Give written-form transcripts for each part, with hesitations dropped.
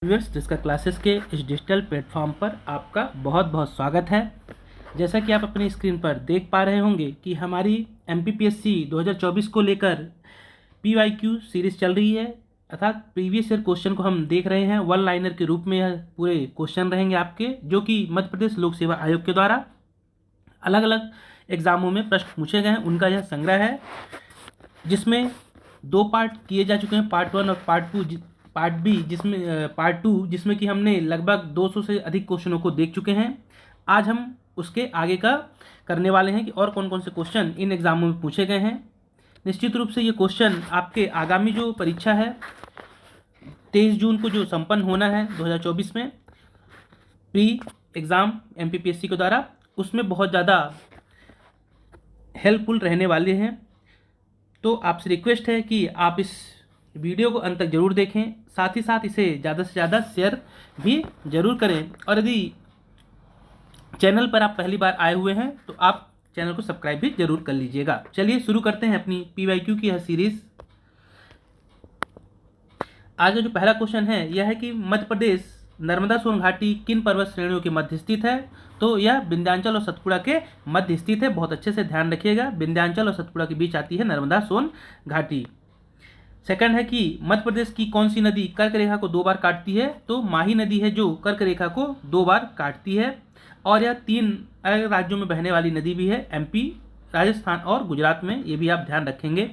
Viewers, जिसका classes के इस डिजिटल प्लेटफॉर्म पर आपका बहुत बहुत स्वागत है। जैसा कि आप अपनी स्क्रीन पर देख पा रहे होंगे कि हमारी MPPSC 2024 को लेकर PYQ सीरीज़ चल रही है, अर्थात प्रीवियस ईयर क्वेश्चन को हम देख रहे हैं। वन लाइनर के रूप में यह पूरे क्वेश्चन रहेंगे आपके, जो कि मध्य प्रदेश लोक सेवा आयोग के द्वारा अलग अलग एग्जामों में प्रश्न पूछे गए हैं, उनका यह संग्रह है, जिसमें दो पार्ट किए जा चुके हैं, पार्ट 1 और पार्ट 2, जिसमें कि हमने लगभग 200 से अधिक क्वेश्चनों को देख चुके हैं। आज हम उसके आगे का करने वाले हैं कि और कौन कौन से क्वेश्चन इन एग्जामों में पूछे गए हैं। निश्चित रूप से ये क्वेश्चन आपके आगामी जो परीक्षा है 23 जून को जो संपन्न होना है 2024 में प्री एग्ज़ाम MPPSC के द्वारा, उसमें बहुत ज़्यादा हेल्पफुल रहने वाले हैं। तो आपसे रिक्वेस्ट है कि आप इस वीडियो को अंत तक जरूर देखें, साथ ही साथ इसे ज़्यादा से ज़्यादा शेयर भी जरूर करें, और यदि चैनल पर आप पहली बार आए हुए हैं तो आप चैनल को सब्सक्राइब भी जरूर कर लीजिएगा। चलिए शुरू करते हैं अपनी PYQ की यह सीरीज़। आज का जो पहला क्वेश्चन है यह है कि मध्य प्रदेश नर्मदा सोन घाटी किन पर्वत श्रेणियों के मध्य स्थित है। तो यह विंध्याचल और सतपुड़ा के मध्य स्थित है। बहुत अच्छे से ध्यान रखिएगा, विंध्याचल और सतपुड़ा के बीच आती है नर्मदा सोन घाटी। सेकंड है कि मध्य प्रदेश की कौन सी नदी कर्क रेखा को 2 बार काटती है। तो माही नदी है जो कर्क रेखा को 2 बार काटती है, और यह 3 अलग राज्यों में बहने वाली नदी भी है, MP, राजस्थान और गुजरात में। ये भी आप ध्यान रखेंगे।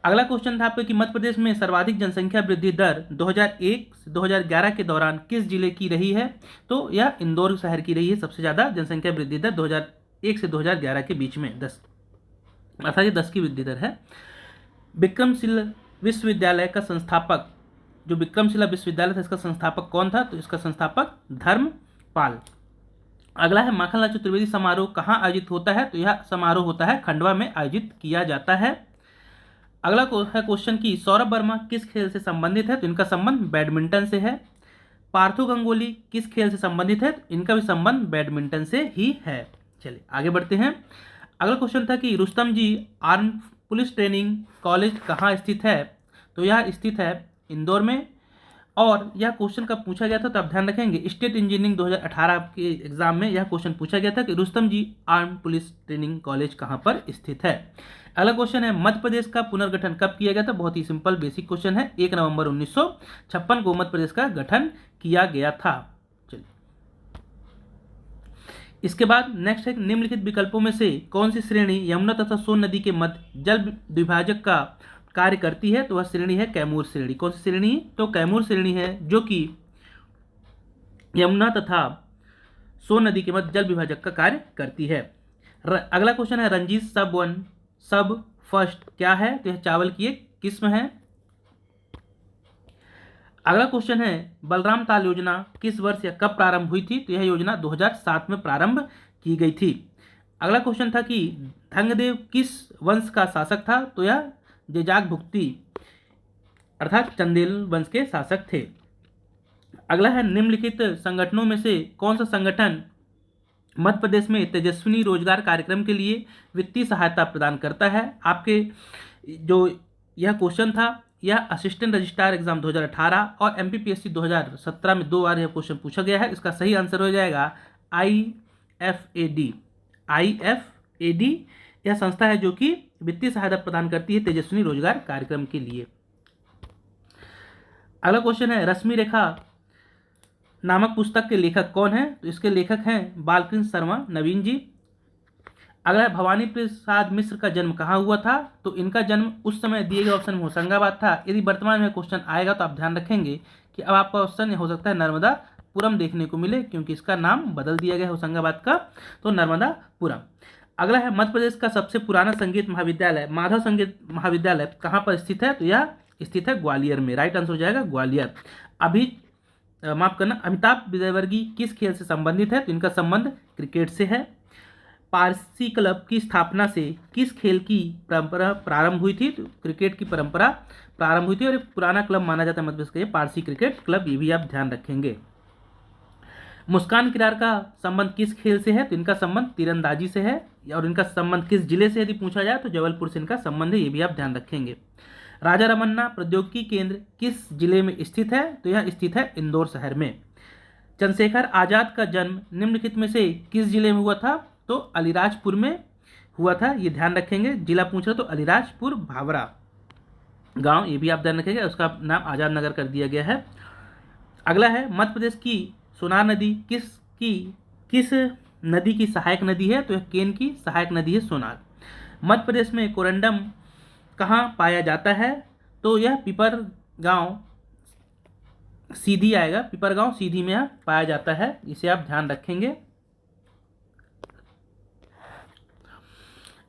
अगला क्वेश्चन था आपका कि मध्य प्रदेश में सर्वाधिक जनसंख्या वृद्धि दर 2001 से 2011 के दौरान किस जिले की रही है। तो यह इंदौर शहर की रही है सबसे ज़्यादा जनसंख्या वृद्धि दर 2001 से 2011 के बीच में 10, अर्थात ये 10 की वृद्धि दर है। विक्रमशिला विश्वविद्यालय का संस्थापक, जो विक्रमशिला विश्वविद्यालय था, इसका संस्थापक कौन था। तो इसका संस्थापक धर्मपाल। अगला है माखनलाल चतुर्वेदी समारोह कहाँ आयोजित होता है। तो यह समारोह होता है खंडवा में आयोजित किया जाता है। अगला है क्वेश्चन की सौरभ वर्मा किस खेल से संबंधित है। तो इनका संबंध बैडमिंटन से है। पार्थो गंगोली किस खेल से संबंधित है। तो इनका भी संबंध बैडमिंटन से ही है। चलिए आगे बढ़ते हैं। अगला क्वेश्चन था कि रुस्तम जी आर्म पुलिस ट्रेनिंग कॉलेज कहाँ स्थित है। तो यह स्थित है इंदौर में, और यह क्वेश्चन कब पूछा गया था। तो आप ध्यान रखेंगे, स्टेट इंजीनियरिंग 2018 के एग्जाम में यह क्वेश्चन पूछा गया था कि रुस्तम जी आर्म पुलिस ट्रेनिंग कॉलेज कहाँ पर स्थित है। अगला क्वेश्चन है मध्य प्रदेश का पुनर्गठन कब किया गया था। बहुत ही सिंपल बेसिक क्वेश्चन है, 1 नवंबर 1956 को मध्य प्रदेश का गठन किया गया था। चलिए इसके बाद नेक्स्ट है निम्नलिखित विकल्पों में से कौन सी श्रेणी यमुना तथा सोन नदी के मध्य जल द्विभाजक का कार्य करती है। तो वह श्रेणी है कैमूर श्रेणी। कौन सी श्रेणी। तो कैमूर श्रेणी है जो कि यमुना तथा सोन नदी के मध्य जल विभाजक का कार्य करती है। अगला क्वेश्चन है रंजीत सब वन सब फर्स्ट क्या है। तो यह चावल की एक किस्म है। अगला क्वेश्चन है बलराम ताल योजना किस वर्ष या कब प्रारंभ हुई थी। तो यह योजना 2007 में प्रारंभ की गई थी। अगला क्वेश्चन था कि धंगदेव किस वंश का शासक था। तो यह जेजाक भुक्ति अर्थात चंदेल वंश के शासक थे। अगला है निम्नलिखित संगठनों में से कौन सा संगठन मध्य प्रदेश में तेजस्विनी रोजगार कार्यक्रम के लिए वित्तीय सहायता प्रदान करता है। आपके जो यह क्वेश्चन था यह असिस्टेंट रजिस्ट्रार एग्जाम 2018 और MPPSC 2017 में 2 बार यह क्वेश्चन पूछा गया है। इसका सही आंसर हो जाएगा IFAD। यह संस्था है जो कि वित्तीय सहायता प्रदान करती है तेजस्विनी रोजगार कार्यक्रम के लिए। अगला क्वेश्चन है रश्मि रेखा नामक पुस्तक के लेखक कौन है। तो इसके लेखक हैं बालकृष्ण शर्मा नवीन जी। अगला है भवानी प्रसाद मिश्र का जन्म कहाँ हुआ था। तो इनका जन्म उस समय दिए गए ऑप्शन में होशंगाबाद था। यदि वर्तमान में क्वेश्चन आएगा तो आप ध्यान रखेंगे कि अब आपका ऑप्शन हो सकता है नर्मदापुरम देखने को मिले, क्योंकि इसका नाम बदल दिया गया होशंगाबाद का, तो नर्मदापुरम। अगला है मध्य प्रदेश का सबसे पुराना संगीत महाविद्यालय माधव संगीत महाविद्यालय कहाँ पर स्थित है। तो यह स्थित है ग्वालियर में। राइट आंसर हो जाएगा ग्वालियर। अमिताभ विजयवर्गीय किस खेल से संबंधित है। तो इनका संबंध क्रिकेट से है। पारसी क्लब की स्थापना से किस खेल की परंपरा प्रारंभ हुई थी। तो क्रिकेट की परंपरा प्रारंभ हुई थी, और एक पुराना क्लब माना जाता है मध्य प्रदेश का ये पारसी क्रिकेट क्लब। ये भी आप ध्यान रखेंगे। मुस्कान किरार का संबंध किस खेल से है। तो इनका संबंध तीरंदाजी से है, और इनका संबंध किस जिले से यदि पूछा जाए तो जबलपुर से इनका संबंध है। ये भी आप ध्यान रखेंगे। राजा रमन्ना प्रौद्योगिकी केंद्र किस जिले में स्थित है? तो यह स्थित है इंदौर शहर में। चंद्रशेखर आजाद का जन्म निम्नलिखित में से किस जिले में हुआ था? तो अलीराजपुर में हुआ था। ये ध्यान रखेंगे, जिला पूछ रहे तो अलीराजपुर भावरा गांव, ये भी आप ध्यान रखेंगे, उसका नाम आजाद नगर कर दिया गया है। अगला है मध्य प्रदेश की सोनार नदी किस नदी की सहायक नदी है? तो यह केन की सहायक नदी है सोनार। मध्य प्रदेश में कोरंडम कहाँ पाया जाता है? तो यह पिपर गांव सीधी आएगा, पिपर गांव सीधी में पाया जाता है, इसे आप ध्यान रखेंगे।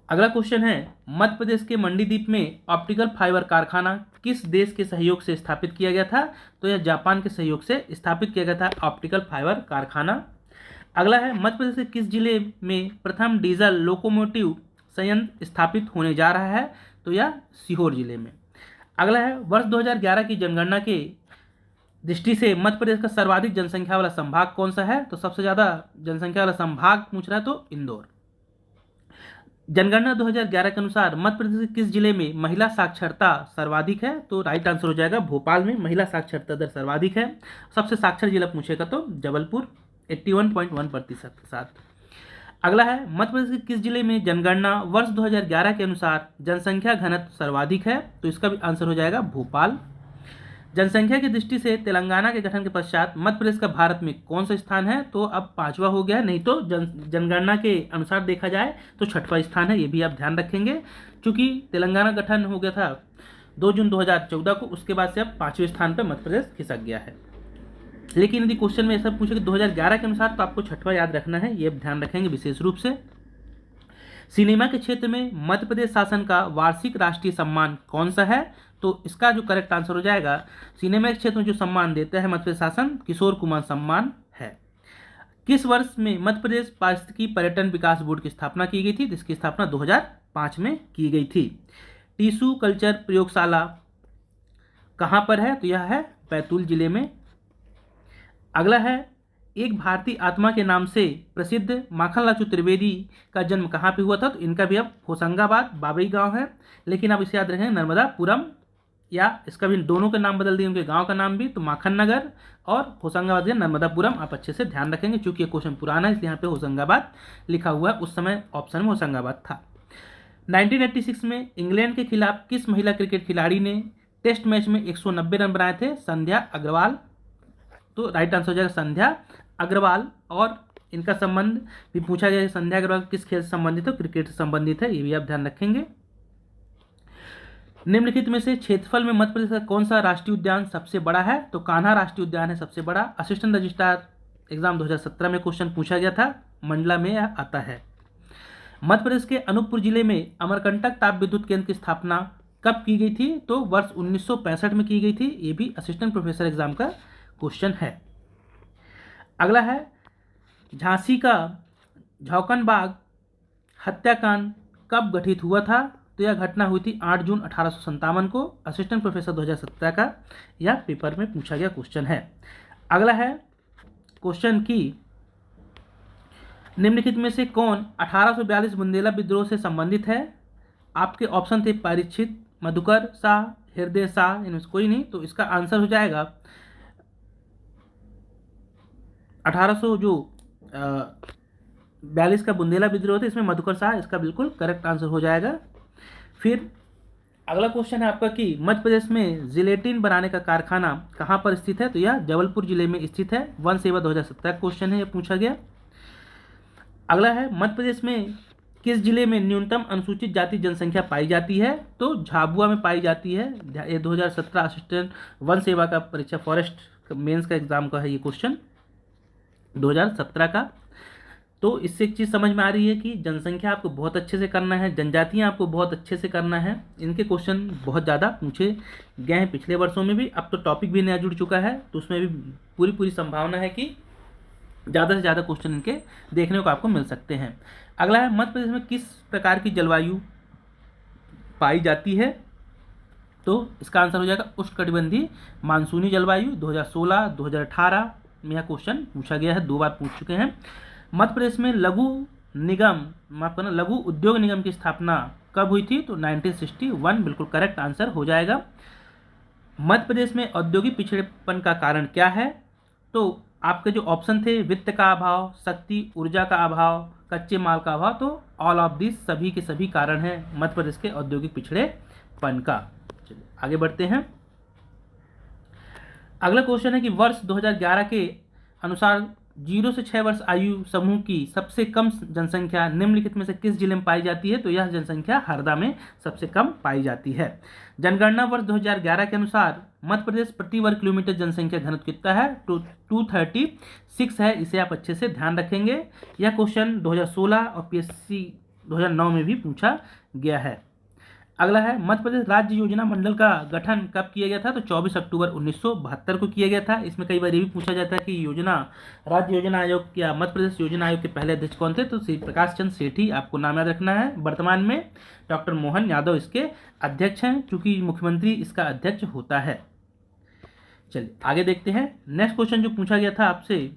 अगला क्वेश्चन है मध्य प्रदेश के मंडीदीप में ऑप्टिकल फाइबर कारखाना किस देश के सहयोग से स्थापित किया गया था? तो यह जापान के सहयोग से स्थापित किया गया था ऑप्टिकल फाइबर कारखाना। अगला है मध्य प्रदेश के किस जिले में प्रथम डीजल लोकोमोटिव संयंत्र स्थापित होने जा रहा है? तो यह सीहोर जिले में। अगला है वर्ष 2011 की जनगणना के दृष्टि से मध्य प्रदेश का सर्वाधिक जनसंख्या वाला संभाग कौन सा है? तो सबसे ज़्यादा जनसंख्या वाला संभाग पूछ रहा है तो इंदौर। जनगणना 2011 के अनुसार मध्य प्रदेश के किस जिले में महिला साक्षरता सर्वाधिक है? तो राइट आंसर हो जाएगा भोपाल में महिला साक्षरता दर सर्वाधिक है। सबसे साक्षर जिला पूछेगा तो जबलपुर 81.1% के साथ। अगला है मध्य प्रदेश के किस जिले में जनगणना वर्ष 2011 के अनुसार जनसंख्या घनत्व सर्वाधिक है? तो इसका भी आंसर हो जाएगा भोपाल। जनसंख्या की दृष्टि से तेलंगाना के गठन के पश्चात मध्य प्रदेश का भारत में कौन सा स्थान है? तो अब 5वां हो गया, नहीं तो जनगणना के अनुसार देखा जाए तो 6वां स्थान है, ये भी आप ध्यान रखेंगे। चूंकि तेलंगाना गठन हो गया था 2 जून 2014 को, उसके बाद से अब 5वें स्थान पर मध्य प्रदेश खिसक गया है। लेकिन यदि क्वेश्चन में ऐसा पूछे कि 2011 के अनुसार, तो आपको 6वां याद रखना है, ये ध्यान रखेंगे विशेष रूप से। सिनेमा के क्षेत्र में मध्य प्रदेश शासन का वार्षिक राष्ट्रीय सम्मान कौन सा है? तो इसका जो करेक्ट आंसर हो जाएगा, सिनेमा के क्षेत्र में जो सम्मान देता है मध्य प्रदेश शासन, किशोर कुमार सम्मान है। किस वर्ष में मध्य प्रदेश पारिस्थितिकी पर्यटन विकास बोर्ड की स्थापना की गई थी? जिसकी स्थापना 2005 में की गई थी। टिश्यू कल्चर प्रयोगशाला कहाँ पर है? तो यह है बैतूल जिले में। अगला है एक भारतीय आत्मा के नाम से प्रसिद्ध माखनलाल त्रिवेदी का जन्म कहाँ पे हुआ था? तो इनका भी अब होशंगाबाद बाबई गांव है, लेकिन आप इसे याद रखें नर्मदापुरम, या इसका भी दोनों के नाम बदल दिए, उनके गांव का नाम भी, तो माखन नगर और होशंगाबाद या नर्मदापुरम आप अच्छे से ध्यान रखेंगे, क्योंकि ये क्वेश्चन पुराना है इसलिए यहाँ पे होशंगाबाद लिखा हुआ है, उस समय ऑप्शन में होशंगाबाद था। 1986 में इंग्लैंड के खिलाफ किस महिला क्रिकेट खिलाड़ी ने टेस्ट मैच में 190 रन बनाए थे? संध्या अग्रवाल। तो राइट आंसर हो जाएगा संध्या अग्रवाल। और इनका संबंध भी पूछा गया है, संध्या अग्रवाल किस खेल से संबंधित है? क्रिकेट से संबंधित है, ये भी आप ध्यान रखेंगे। निम्नलिखित में से क्षेत्रफल में मध्य प्रदेश का कौन सा राष्ट्रीय उद्यान सबसे बड़ा है? तो कान्हा राष्ट्रीय उद्यान है सबसे बड़ा। असिस्टेंट रजिस्ट्रार एग्जाम 2017 में क्वेश्चन पूछा गया था, मंडला में यह आता है। मध्य प्रदेश के अनूपपुर जिले में अमरकंटक ताप विद्युत केंद्र की स्थापना कब की गई थी? तो वर्ष 1965 में की गई थी, ये भी असिस्टेंट प्रोफेसर एग्जाम का क्वेश्चन है। अगला है झांसी का झौकन बाग हत्याकांड कब घटित हुआ था? तो यह घटना हुई थी 8 जून 1857 को। असिस्टेंट प्रोफेसर 2017 का यह पेपर में पूछा गया क्वेश्चन है। अगला है क्वेश्चन की निम्नलिखित में से कौन 1842 बुंदेला विद्रोह से संबंधित है? आपके ऑप्शन थे परीक्षित, मधुकर शाह, हृदय शाह, इनमें से कोई नहीं, तो इसका आंसर हो जाएगा 1842 का बुंदेला विद्रोह था, इसमें मधुकर शाह इसका बिल्कुल करेक्ट आंसर हो जाएगा। फिर अगला क्वेश्चन है आपका कि मध्य प्रदेश में जिलेटिन बनाने का कारखाना कहाँ पर स्थित है? तो यह जबलपुर जिले में स्थित है। वन सेवा 2017 क्वेश्चन है, यह पूछा गया। अगला है मध्य प्रदेश में किस जिले में न्यूनतम अनुसूचित जाति जनसंख्या पाई जाती है? तो झाबुआ में पाई जाती है। ये 2017 असिस्टेंट वन सेवा का परीक्षा फॉरेस्ट मेंस का एग्जाम का है ये क्वेश्चन 2017 का। तो इससे एक चीज़ समझ में आ रही है कि जनसंख्या आपको बहुत अच्छे से करना है, जनजातियां आपको बहुत अच्छे से करना है। इनके क्वेश्चन बहुत ज़्यादा पूछे गए हैं पिछले वर्षों में भी, अब तो टॉपिक भी नया जुड़ चुका है, तो उसमें भी पूरी संभावना है कि ज़्यादा से ज़्यादा क्वेश्चन इनके देखने को आपको मिल सकते हैं। अगला है मध्य प्रदेश में किस प्रकार की जलवायु पाई जाती है? तो इसका आंसर हो जाएगा उष्णकटिबंधीय मानसूनी जलवायु। 2016 2018 में यह क्वेश्चन पूछा गया है, 2 बार पूछ चुके हैं। मध्य प्रदेश में लघु उद्योग निगम की स्थापना कब हुई थी? तो 1961 बिल्कुल करेक्ट आंसर हो जाएगा। मध्य प्रदेश में औद्योगिक पिछड़ेपन का कारण क्या है? तो आपके जो ऑप्शन थे, वित्त का अभाव, शक्ति ऊर्जा का अभाव, कच्चे माल का अभाव, तो ऑल ऑफ दिस सभी के सभी कारण हैं मध्य प्रदेश के औद्योगिक पिछड़ेपन का। चलिए आगे बढ़ते हैं। अगला क्वेश्चन है कि वर्ष 2011 के अनुसार 0 से 6 वर्ष आयु समूह की सबसे कम जनसंख्या निम्नलिखित में से किस जिले में पाई जाती है? तो यह जनसंख्या हरदा में सबसे कम पाई जाती है। जनगणना वर्ष 2011 के अनुसार मध्य प्रदेश प्रति वर्ग किलोमीटर जनसंख्या घनत्व कितना है? तो 236 है। इसे आप अच्छे से ध्यान रखेंगे। यह क्वेश्चन 2016 और पीएससी 2009 में भी पूछा गया है। अगला है, मध्य प्रदेश राज्य योजना मंडल का गठन कब किया गया था? तो 24 अक्टूबर 1972 को किया गया था। इसमें कई बार ये भी पूछा जाता है कि राज्य योजना आयोग या मध्य प्रदेश योजना आयोग के पहले अध्यक्ष कौन थे? तो श्री प्रकाश चंद्र सेठी, आपको नाम याद रखना है। वर्तमान में डॉक्टर मोहन यादव इसके अध्यक्ष हैं, चूंकि मुख्यमंत्री इसका अध्यक्ष होता है। चलिए आगे देखते हैं। नेक्स्ट क्वेश्चन जो पूछा गया था आपसे,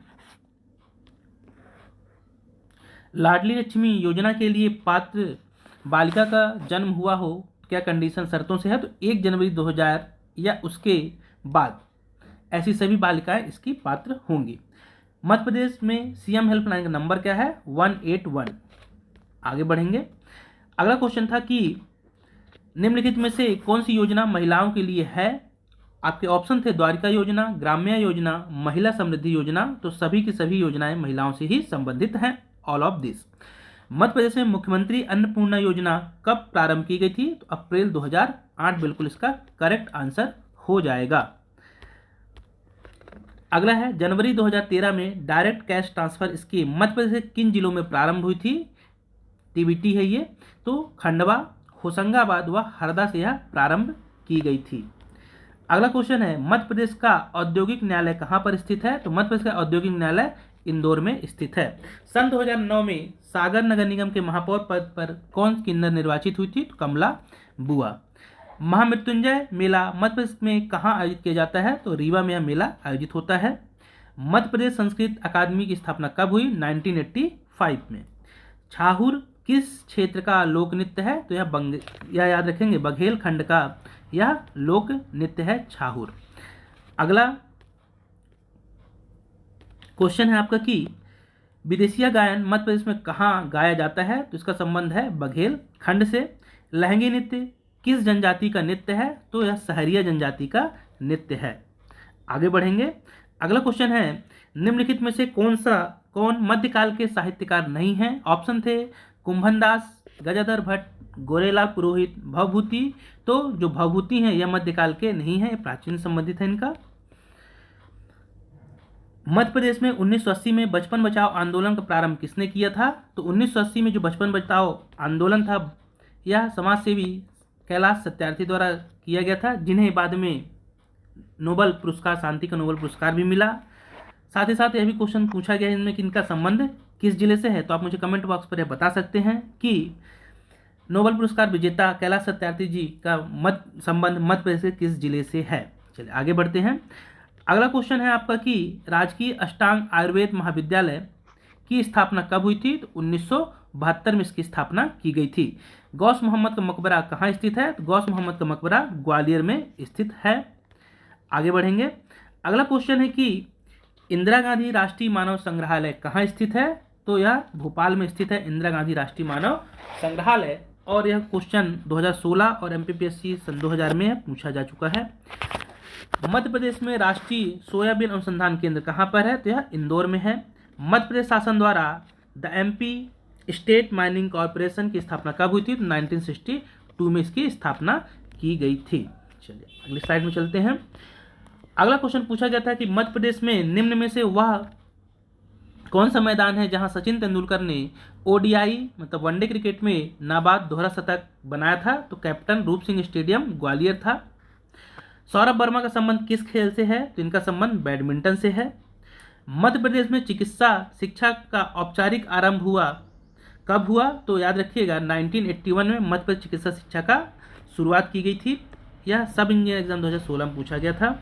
लाडली लक्ष्मी योजना के लिए पात्र बालिका का जन्म हुआ हो, क्या कंडीशन शर्तों से है? तो 1 जनवरी 2000 या उसके बाद ऐसी सभी बालिकाएं इसकी पात्र होंगी। मध्य प्रदेश में सीएम हेल्पलाइन का नंबर क्या है? 181। आगे बढ़ेंगे। अगला क्वेश्चन था कि निम्नलिखित में से कौन सी योजना महिलाओं के लिए है? आपके ऑप्शन थे द्वारिका योजना, ग्राम्य योजना, महिला समृद्धि योजना। तो सभी की सभी योजनाएं महिलाओं से ही संबंधित हैं, all of this. Madhya Pradesh में मुख्यमंत्री अन्नपूर्णा योजना कब प्रारंभ की गई थी? तो अप्रैल 2008 बिल्कुल इसका करेक्ट आंसर हो जाएगा। अगला है, जनवरी 2013 में direct cash transfer scheme Madhya Pradesh के किन जिलों में प्रारंभ हुई थी? टीबीटी है ये। तो खंडवा, होशंगाबाद व हरदा से यह प्रारंभ की गई थी। अगला क्वेश्चन है, मध्य प्रदेश का औद्योगिक न्यायालय कहाँ पर स्थित है? तो मध्य प्रदेश का औद्योगिक न्यायालय इंदौर में स्थित है। सन 2009 में सागर नगर निगम के महापौर पद पर कौन किन्नर निर्वाचित हुई थी? तो कमला बुआ। महामृत्युंजय मेला मध्य प्रदेश में कहाँ आयोजित किया जाता है? तो रीवा में यह मेला आयोजित होता है। मध्य प्रदेश संस्कृत अकादमी की स्थापना कब हुई? 1985 में। छाहूर किस क्षेत्र का लोक नृत्य है? तो यह याद रखेंगे, बघेल खंड का यह लोक नृत्य है छाहूर। अगला क्वेश्चन है आपका कि विदेशिया गायन मध्य प्रदेश में कहाँ गाया जाता है? तो इसका संबंध है बघेल खंड से। लहंगी नृत्य किस जनजाति का नृत्य है? तो यह सहरिया जनजाति का नृत्य है। आगे बढ़ेंगे। अगला क्वेश्चन है, निम्नलिखित में से कौन मध्यकाल के साहित्यकार नहीं है? ऑप्शन थे कुंभन दास, गजाधर भट्ट, गोरेलाल पुरोहित, भवभूति। तो जो भवभूति हैं यह मध्यकाल के नहीं है, प्राचीन संबंधित है इनका। मध्य प्रदेश में 1980 में बचपन बचाओ आंदोलन का प्रारंभ किसने किया था? तो 1980 में जो बचपन बचाओ आंदोलन था यह समाजसेवी कैलाश सत्यार्थी द्वारा किया गया था, जिन्हें बाद में नोबेल पुरस्कार, शांति का नोबेल पुरस्कार भी मिला। साथ ही साथ यह भी क्वेश्चन पूछा गया इनमें कि इनका संबंध किस जिले से है? तो आप मुझे कमेंट बॉक्स पर यह बता सकते हैं कि नोबेल पुरस्कार विजेता कैलाश सत्यार्थी जी का संबंध मध्य प्रदेश के किस जिले से है। चलिए आगे बढ़ते हैं। अगला क्वेश्चन है आपका कि राजकीय अष्टांग आयुर्वेद महाविद्यालय की स्थापना कब हुई थी? तो 1972 में इसकी स्थापना की गई थी। गौस मोहम्मद का मकबरा कहाँ स्थित है? तो गौस मोहम्मद का मकबरा ग्वालियर में स्थित है। आगे बढ़ेंगे। अगला क्वेश्चन है कि इंदिरा गांधी राष्ट्रीय मानव संग्रहालय कहाँ स्थित है? तो यह भोपाल में स्थित है, इंदिरा गांधी राष्ट्रीय मानव संग्रहालय। और यह क्वेश्चन 2016 और एमपीपीएससी सन 2000 में पूछा जा चुका है। मध्य प्रदेश में राष्ट्रीय सोयाबीन अनुसंधान केंद्र कहाँ पर है? तो यह इंदौर में है। मध्य प्रदेश शासन द्वारा the MP state mining corporation की स्थापना कब हुई थी? तो 1962 में इसकी स्थापना की गई थी। चलिए अगली स्लाइड में चलते हैं। अगला क्वेश्चन पूछा गया था कि मध्य प्रदेश में निम्न में से वह कौन सा मैदान है जहां सचिन तेंदुलकर ने ओडीआई मतलब वनडे क्रिकेट में नाबाद दोहरा शतक बनाया था? तो कैप्टन रूप सिंह स्टेडियम ग्वालियर था। सौरभ वर्मा का संबंध किस खेल से है? तो इनका संबंध बैडमिंटन से है। मध्य प्रदेश में चिकित्सा शिक्षा का औपचारिक आरंभ हुआ कब हुआ? तो याद रखिएगा 1981 में मध्य प्रदेश चिकित्सा शिक्षा का शुरुआत की गई थी। यह सब इंजीनियर एग्जाम 2016 में पूछा गया था।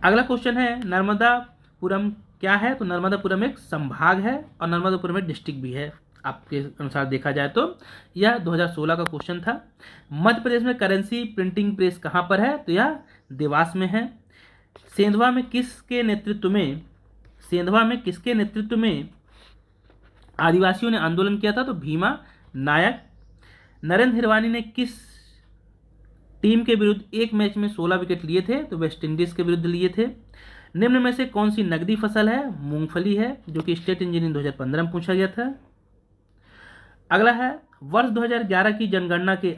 अगला क्वेश्चन है नर्मदापुरम क्या है? तो नर्मदापुरम एक संभाग है और नर्मदापुरम एक डिस्ट्रिक्ट भी है। आपके अनुसार देखा जाए तो यह 2016 का क्वेश्चन था। मध्य प्रदेश में करेंसी प्रिंटिंग प्रेस कहाँ पर है? तो यह देवास में है। सेंधवा में किसके नेतृत्व में आदिवासियों ने आंदोलन किया था? तो भीमा नायक। नरेंद्र हिरवानी ने किस टीम के विरुद्ध एक मैच में 16 विकेट लिए थे? तो वेस्ट इंडीज के विरुद्ध लिए थे। निम्न में से कौन सी नकदी फसल है? मूंगफली है, जो कि स्टेट इंजीनियरिंग 2015 में पूछा गया था। अगला है वर्ष 2011 की जनगणना के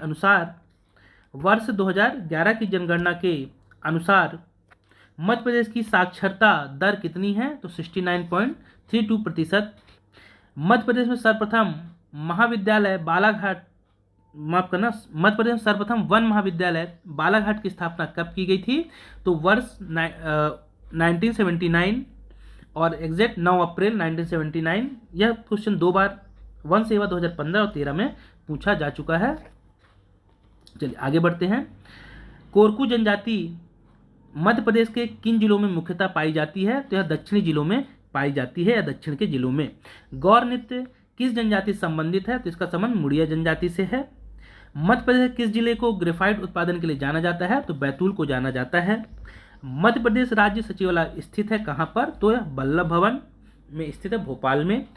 अनुसार मध्य प्रदेश की साक्षरता दर कितनी है? तो 69.32%। मध्य प्रदेश में सर्वप्रथम वन महाविद्यालय बालाघाट की स्थापना कब की गई थी? तो वर्ष 1979 और एग्जैक्ट 9 अप्रैल 1979। यह क्वेश्चन 2 बार वन सेवा 2015 और 13 में पूछा जा चुका है। चलिए आगे बढ़ते हैं। कोरकू जनजाति मध्य प्रदेश के किन जिलों में मुख्यतः पाई जाती है? तो यह दक्षिणी जिलों में पाई जाती है या दक्षिण के जिलों में। गौर नृत्य किस जनजाति से संबंधित है? तो इसका संबंध मुड़िया जनजाति से है। मध्य प्रदेश किस जिले को ग्रेफाइट उत्पादन के लिए जाना जाता है? तो बैतूल को जाना जाता है। मध्य प्रदेश राज्य सचिवालय स्थित है कहाँ पर? तो यह वल्लभ भवन में स्थित है, भोपाल में।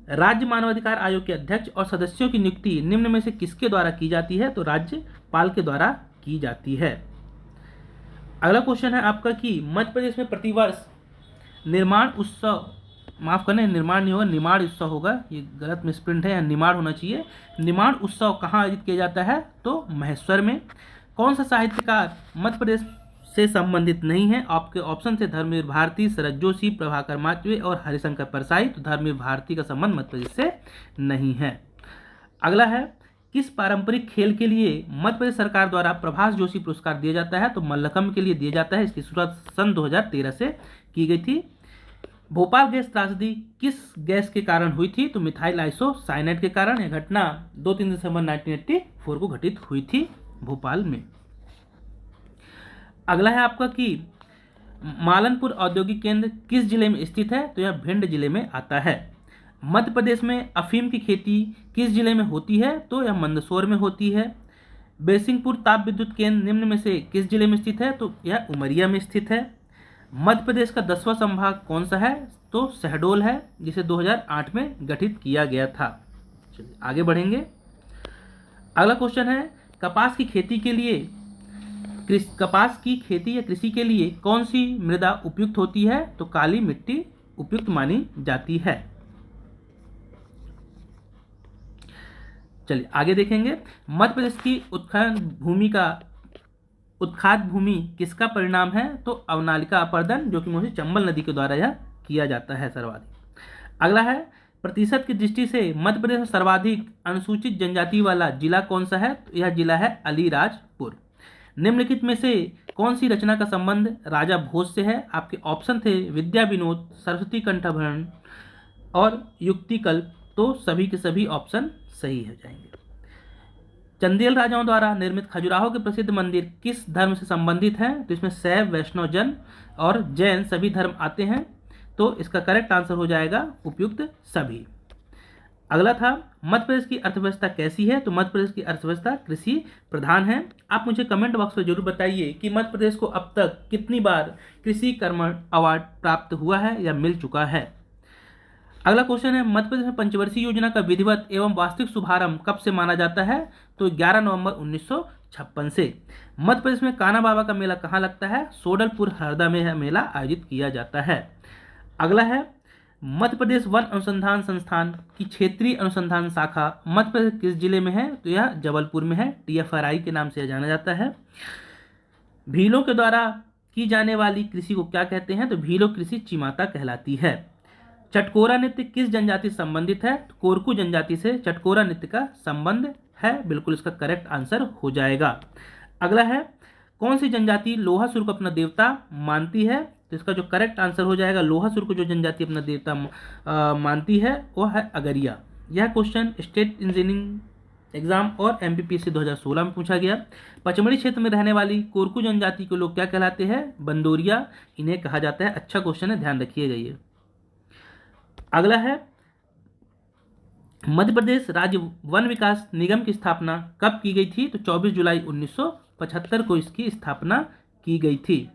राज्य मानवाधिकार आयोग के अध्यक्ष और सदस्यों की नियुक्ति निम्न में से किसके द्वारा की जाती है? तो राज्यपाल के द्वारा की जाती है। अगला क्वेश्चन है आपका कि मध्य प्रदेश में प्रतिवर्ष निमाड़ उत्सव होगा, ये गलत मिसप्रिंट है, निमाड़ होना चाहिए। निमाड़ उत्सव कहाँ आयोजित किया जाता है? तो महेश्वर में। कौन सा साहित्यकार मध्य प्रदेश से संबंधित नहीं है? आपके ऑप्शन थे धर्मवीर भारती, शरद जोशी, प्रभाकर माचवे और हरिशंकर परसाई। तो धर्मवीर भारती का संबंध मध्य प्रदेश से नहीं है। अगला है किस पारंपरिक खेल के लिए मध्य प्रदेश सरकार द्वारा प्रभास जोशी पुरस्कार दिया जाता है? तो मल्लखम्ब के लिए दिया जाता है। इसकी शुरुआत सन 2013 से की गई थी। भोपाल गैस त्रासदी किस गैस के कारण हुई थी? तो मिथाइल आइसोसाइनेट के कारण। यह घटना 2-3 दिसंबर 1984 को घटित हुई थी भोपाल में। अगला है आपका कि मालनपुर औद्योगिक केंद्र किस जिले में स्थित है? तो यह भिंड जिले में आता है। मध्य प्रदेश में अफीम की खेती किस जिले में होती है? तो यह मंदसौर में होती है। बेसिंगपुर ताप विद्युत केंद्र निम्न में से किस जिले में स्थित है? तो यह उमरिया में स्थित है। मध्य प्रदेश का 10वां संभाग कौन सा है? तो शहडोल है, जिसे 2008 में गठित किया गया था। चलिए आगे बढ़ेंगे। अगला क्वेश्चन है कपास की खेती या कृषि के लिए कौन सी मृदा उपयुक्त होती है? तो काली मिट्टी उपयुक्त मानी जाती है। चलिए आगे देखेंगे। मध्य प्रदेश की उत्खाद भूमि किसका परिणाम है? तो अवनालिका अपर्दन, जो कि मोस्टली चंबल नदी के द्वारा यह किया जाता है सर्वाधिक। अगला है प्रतिशत की दृष्टि से मध्य प्रदेश में सर्वाधिक अनुसूचित जनजाति वाला जिला कौन सा है? तो यह जिला है अलीराजपुर। निम्नलिखित में से कौन सी रचना का संबंध राजा भोज से है? आपके ऑप्शन थे विद्या विनोद, सरस्वती कंठभरण और युक्तिकल्प। तो सभी के सभी ऑप्शन सही हो जाएंगे। चंदेल राजाओं द्वारा निर्मित खजुराहो के प्रसिद्ध मंदिर किस धर्म से संबंधित हैं? तो इसमें शैव, वैष्णव जन और जैन सभी धर्म आते हैं। तो इसका करेक्ट आंसर हो जाएगा उपयुक्त सभी। अगला था मध्य प्रदेश की अर्थव्यवस्था कैसी है? तो मध्य प्रदेश की अर्थव्यवस्था कृषि प्रधान है। आप मुझे कमेंट बॉक्स में जरूर बताइए कि मध्य प्रदेश को अब तक कितनी बार कृषि कर्मण अवार्ड प्राप्त हुआ है या मिल चुका है। अगला क्वेश्चन है मध्य प्रदेश में पंचवर्षीय योजना का विधिवत एवं वास्तविक शुभारंभ कब से माना जाता है? तो 11 नवंबर 1956 से। मध्य प्रदेश में कान्हा बाबा का मेला कहाँ लगता है? सोडलपुर हरदा में यह मेला आयोजित किया जाता है। अगला है मध्य प्रदेश वन अनुसंधान संस्थान की क्षेत्रीय अनुसंधान शाखा मध्य प्रदेश किस जिले में है? तो यह जबलपुर में है। TFRI के नाम से जाना जाता है। भीलों के द्वारा की जाने वाली कृषि को क्या कहते हैं? तो भीलो कृषि चिमाता कहलाती है। चटकोरा नृत्य किस जनजाति से संबंधित है? तो कोरकू जनजाति से चटकोरा नृत्य का संबंध है। बिल्कुल इसका करेक्ट आंसर हो जाएगा। अगला है कौन सी जनजाति लोहासुर को अपना देवता मानती है? तो इसका जो करेक्ट आंसर हो जाएगा, लोहासुर को जो जनजाति अपना देवता मानती है वो है अगरिया। यह क्वेश्चन स्टेट इंजीनियरिंग एग्जाम और MPPSC 2016 में पूछा गया। पचमढ़ी क्षेत्र में रहने वाली कोरकू जनजाति को लोग क्या कहलाते हैं? बंदोरिया इन्हें कहा जाता है। अच्छा क्वेश्चन है, ध्यान रखिएगा ये। अगला है मध्य प्रदेश राज्य वन विकास निगम की स्थापना कब की गई थी? तो 24 जुलाई 1975 को इसकी स्थापना की गई थी।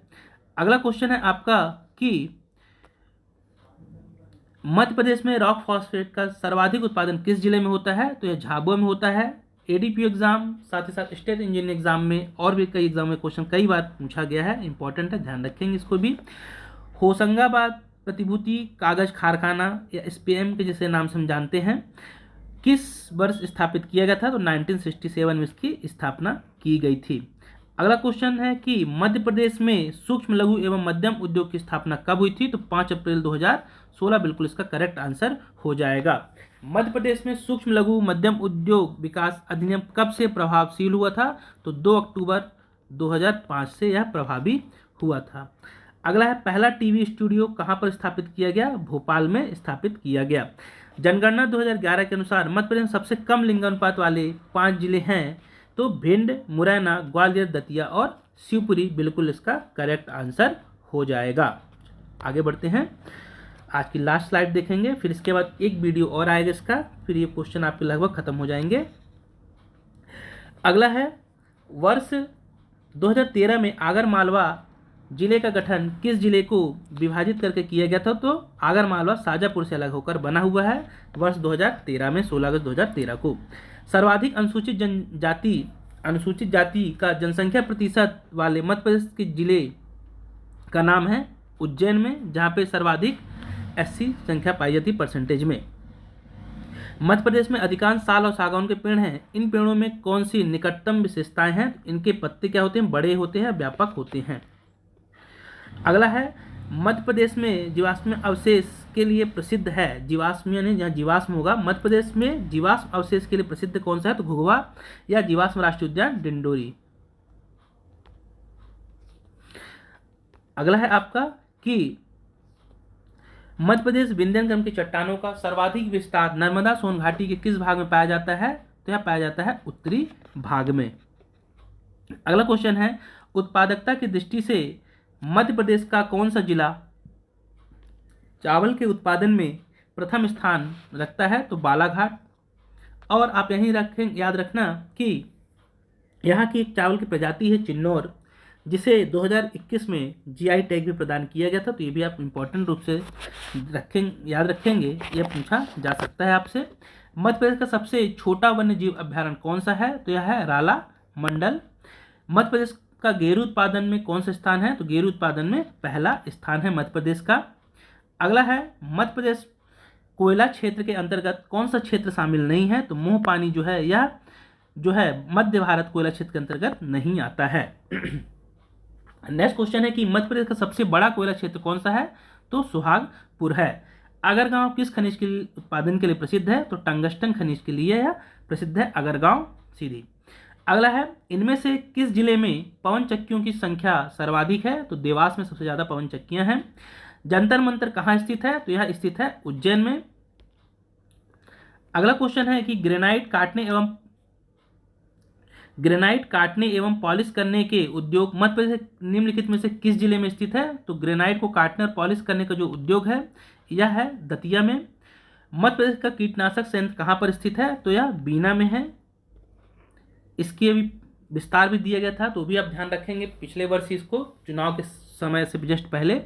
अगला क्वेश्चन है आपका कि मध्य प्रदेश में रॉक फॉस्फेट का सर्वाधिक उत्पादन किस जिले में होता है? तो यह झाबुआ में होता है। एडीपी एग्जाम, साथ ही साथ स्टेट इंजीनियरिंग एग्जाम में और भी कई एग्जाम में क्वेश्चन कई बार पूछा गया है, इंपॉर्टेंट है, ध्यान रखेंगे इसको भी। होशंगाबाद प्रतिभूति कागज कारखाना या एसपीएम के जिसे नाम से हम जानते हैं, किस वर्ष स्थापित किया गया था? तो 1967 में इसकी स्थापना की गई थी। अगला क्वेश्चन है कि मध्य प्रदेश में सूक्ष्म लघु एवं मध्यम उद्योग की स्थापना कब हुई थी? तो 5 अप्रैल 2016 बिल्कुल इसका करेक्ट आंसर हो जाएगा। मध्य प्रदेश में सूक्ष्म लघु मध्यम उद्योग विकास अधिनियम कब से प्रभावशील हुआ था? तो 2 अक्टूबर 2005 से यह प्रभावी हुआ था। अगला है पहला टीवी स्टूडियो कहाँ पर स्थापित किया गया? भोपाल में स्थापित किया गया। जनगणना 2011 के अनुसार मध्य प्रदेश में सबसे कम लिंगानुपात वाले 5 जिले हैं, तो भिंड, मुरैना, ग्वालियर, दतिया और शिवपुरी बिल्कुल इसका करेक्ट आंसर हो जाएगा। आगे बढ़ते हैं, आज की लास्ट स्लाइड देखेंगे, फिर इसके बाद एक वीडियो और आएगा इसका, फिर ये क्वेश्चन आपके लगभग खत्म हो जाएंगे। अगला है वर्ष 2013 में आगर मालवा जिले का गठन किस जिले को विभाजित करके किया गया था? तो आगर मालवा शाजापुर से अलग होकर बना हुआ है वर्ष 2013 में, 16 अगस्त 2013 को। सर्वाधिक अनुसूचित जाति का जनसंख्या प्रतिशत वाले मध्य प्रदेश के जिले का नाम है उज्जैन में, जहाँ पे सर्वाधिक एससी संख्या पाई जाती परसेंटेज में। मध्य प्रदेश में अधिकांश साल और सागौन के पेड़ हैं, इन पेड़ों में कौन सी निकटतम विशेषताएं हैं? इनके पत्ते क्या होते हैं? बड़े होते हैं, व्यापक होते हैं। अगला है मध्य प्रदेश में जीवाश्म अवशेष के लिए प्रसिद्ध है, जीवाश्म यानी जहाँ जीवाश्म होगा, मध्य प्रदेश में जीवाश्म अवशेष के लिए प्रसिद्ध कौन सा है? तो घुघुआ या जीवाश्म राष्ट्रीय उद्यान डिंडोरी। अगला है आपका कि मध्य प्रदेश विंध्यन की चट्टानों का सर्वाधिक विस्तार नर्मदा सोन घाटी के किस भाग में पाया जाता है? तो यह पाया जाता है उत्तरी भाग में। अगला क्वेश्चन है उत्पादकता की दृष्टि से मध्य प्रदेश का कौन सा जिला चावल के उत्पादन में प्रथम स्थान रखता है? तो बालाघाट। और आप यहीं रखें, याद रखना कि यहाँ की एक चावल की प्रजाति है चिन्नौर, जिसे 2021 में जीआई टैग भी प्रदान किया गया था, तो ये भी आप इंपॉर्टेंट रूप से याद रखेंगे, यह पूछा जा सकता है आपसे। मध्य प्रदेश का सबसे छोटा वन्य जीव अभ्यारण्य कौन सा है? तो यह है राला मंडल। मध्य प्रदेश का गेरू उत्पादन में कौन सा स्थान है? तो गेरू उत्पादन में पहला स्थान है मध्य प्रदेश का। अगला है मध्य प्रदेश कोयला क्षेत्र के अंतर्गत कौन सा क्षेत्र शामिल नहीं है? तो मोह पानी जो है यह जो है मध्य भारत कोयला क्षेत्र के अंतर्गत नहीं आता है। नेक्स्ट क्वेश्चन है कि मध्य प्रदेश का सबसे बड़ा कोयला क्षेत्र कौन सा है? तो सुहागपुर है। अगरगांव किस खनिज के उत्पादन के लिए प्रसिद्ध है? तो टंगस्टन खनिज के लिए यह प्रसिद्ध है अगरगांव सीधी। अगला है इनमें से किस जिले में पवन चक्कियों की संख्या सर्वाधिक है? तो देवास में सबसे ज्यादा पवन चक्कियां हैं। जंतर मंतर कहाँ स्थित है? तो यह स्थित है उज्जैन में। अगला क्वेश्चन है कि ग्रेनाइट काटने एवं पॉलिश करने के उद्योग मध्य प्रदेश निम्नलिखित में से किस जिले में स्थित है? तो ग्रेनाइट को काटने और पॉलिश करने का जो उद्योग है यह है दतिया में। मध्य प्रदेश का कीटनाशक संयंत्र कहाँ पर स्थित है? तो यह बीना में है। इसकी अभी विस्तार भी दिया गया था, तो भी आप ध्यान रखेंगे, पिछले वर्ष इसको चुनाव के समय से जस्ट पहले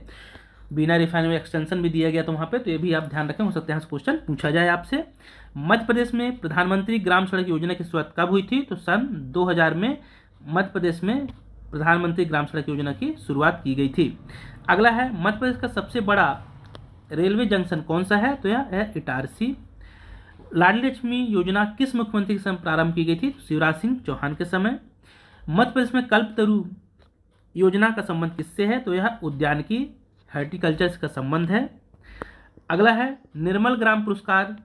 बीना रिफाइनरी एक्सटेंशन भी दिया गया था वहाँ पे, तो ये भी आप ध्यान रखें, हो सकता है क्वेश्चन पूछा जाए आपसे। मध्य प्रदेश में प्रधानमंत्री ग्राम सड़क योजना की शुरुआत कब हुई थी? तो सन 2000 में मध्य प्रदेश में प्रधानमंत्री ग्राम सड़क योजना की शुरुआत की गई थी। अगला है मध्य प्रदेश का सबसे बड़ा रेलवे जंक्शन कौन सा है? तो यह है इटारसी। लाडली लक्ष्मी योजना किस मुख्यमंत्री के समय प्रारंभ की गई थी? शिवराज सिंह चौहान के समय। मध्य प्रदेश में कल्पतरु योजना का संबंध किससे है? तो यह उद्यानिकी हॉर्टिकल्चर का संबंध है। अगला है निर्मल ग्राम पुरस्कार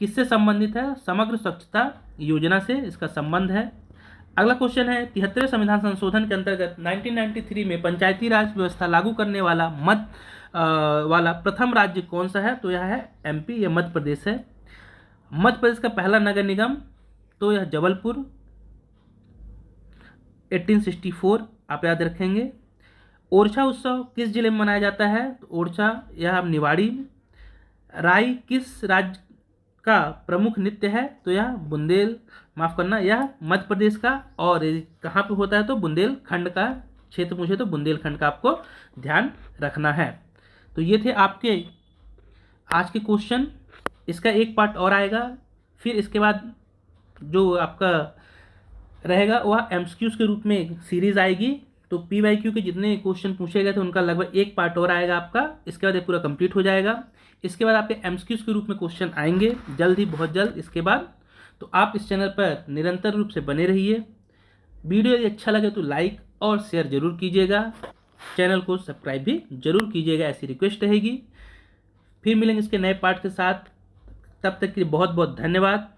किससे संबंधित है? समग्र स्वच्छता योजना से इसका संबंध है। अगला क्वेश्चन है 73वें संविधान संशोधन के अंतर्गत 1993 में पंचायती राज व्यवस्था लागू करने वाला प्रथम राज्य कौन सा है? तो यह है एमपी या मध्य प्रदेश है। मध्य प्रदेश का पहला नगर निगम तो यह जबलपुर 1864 आप याद रखेंगे। ओरछा उत्सव किस जिले में मनाया जाता है? तो ओरछा यह निवाड़ी। राई किस राज्य का प्रमुख नृत्य है? तो यह यह मध्य प्रदेश का, और कहाँ पे होता है? तो बुंदेलखंड का क्षेत्र पूछे तो बुंदेलखंड का आपको ध्यान रखना है। तो ये थे आपके आज के क्वेश्चन। इसका एक पार्ट और आएगा, फिर इसके बाद जो आपका रहेगा वह एमसीक्यूज के रूप में सीरीज आएगी। तो पीवाईक्यू के जितने क्वेश्चन पूछे गए थे उनका लगभग एक पार्ट और आएगा आपका, इसके बाद ये पूरा कंप्लीट हो जाएगा। इसके बाद आपके एमसीक्यूज के रूप में क्वेश्चन आएंगे जल्द ही, बहुत जल्द इसके बाद। तो आप इस चैनल पर निरंतर रूप से बने रहिए। वीडियो यदि अच्छा लगे तो लाइक और शेयर जरूर कीजिएगा, चैनल को सब्सक्राइब भी जरूर कीजिएगा, ऐसी रिक्वेस्ट रहेगी। फिर मिलेंगे इसके नए पार्ट के साथ, तब तक के लिए बहुत बहुत धन्यवाद।